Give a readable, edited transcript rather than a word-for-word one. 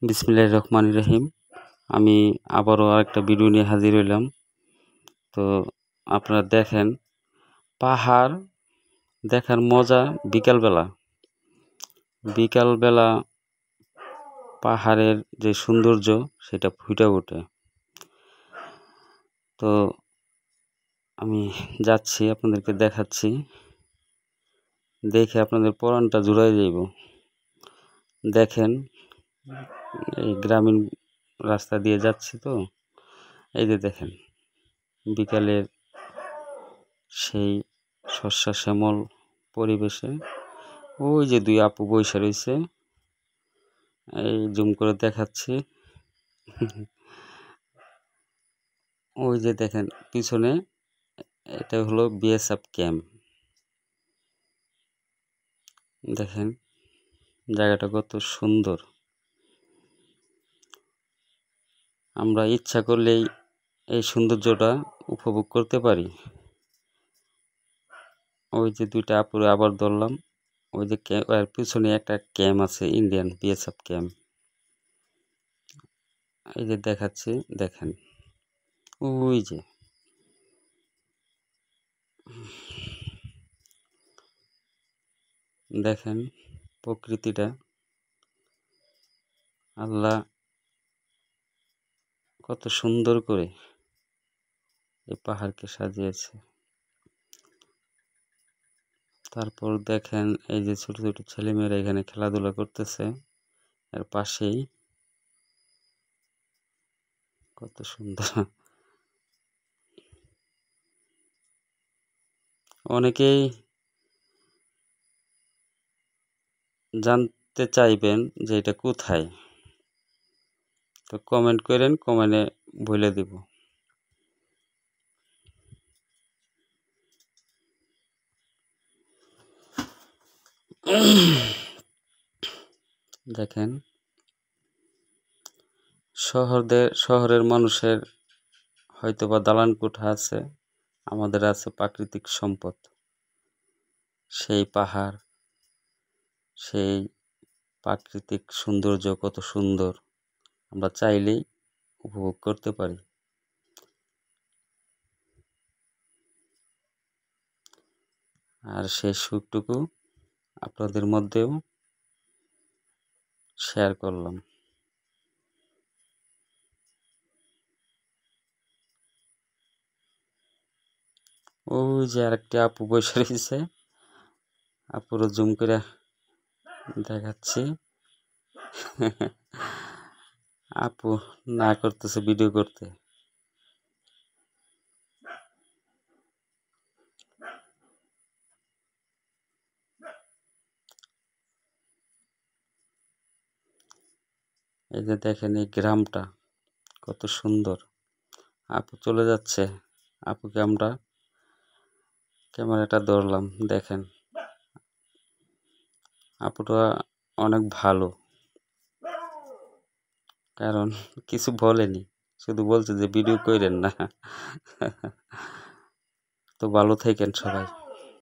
বিসমিল্লাহির রহমানির রহিম। আমি আবারও আরেকটা ভিডিও নিয়ে হাজির হইলাম। তো আপনারা দেখেন, পাহাড় দেখার মজা বিকালবেলা পাহাড়ের যে সৌন্দর্য সেটা ফুটে ওঠে। তো আমি যাচ্ছি, আপনাদেরকে দেখাচ্ছি, দেখে আপনাদের পরানটা জুড়াই যাইব। দেখেন, এই গ্রামীণ রাস্তা দিয়ে যাচ্ছি, তো এই যে দেখেন বিকালের সেই শস্য শ্যামল পরিবেশে ওই যে দুই আপু বইসা রয়েছে, এই জুম করে দেখাচ্ছি। ওই যে দেখেন পিছনে, এটা হলো বিএসএফ ক্যাম্প। দেখেন জায়গাটা কত সুন্দর। আমরা ইচ্ছা করলেই এই সৌন্দর্যটা উপভোগ করতে পারি। ওই যে দুইটা আপুরে আবার ধরলাম, ওই যে এর পিছনে একটা ক্যাম্প আছে, ইন্ডিয়ান বিএসএফ ক্যাম্প। এই যে দেখাচ্ছি, দেখেন ওই যে দেখেন প্রকৃতিটা, আল্লাহ কত সুন্দর করে এই পাহাড়কে সাজিয়েছে। তারপর দেখেন এই যে ছোট ছোট ছেলেমেয়েরা এখানে খেলাধুলা করতেছে, এর পাশেই কত সুন্দর। অনেকেই জানতে চাইবেন যে এটা কোথায়, তো কমেন্ট করেন, কমেন্টে বলে দিব। দেখেন শহরের মানুষের হয়তোবা দালান কোঠা আছে, আমাদের আছে প্রাকৃতিক সম্পদ, সেই পাহাড়, সেই প্রাকৃতিক সৌন্দর্য কত সুন্দর, আমরা চাইলেই উপভোগ করতে পারি। আর সেই সুখটুকু আপনাদের মধ্যেও শেয়ার করলাম। ওই যে আরেকটি আপু বসে রয়েছে, আপুরও জুম করে দেখাচ্ছি। আপু না করতেছে ভিডিও করতে। এই যে দেখেন এই গ্রামটা কত সুন্দর। আপু চলে যাচ্ছে, আপুকে আমরা ক্যামেরাটা ধরলাম। দেখেন আপুটা অনেক ভালো, কারণ কিছু বলেনি, শুধু বলছে যে ভিডিও কইরেন না। তো ভালো থাকেন সবাই।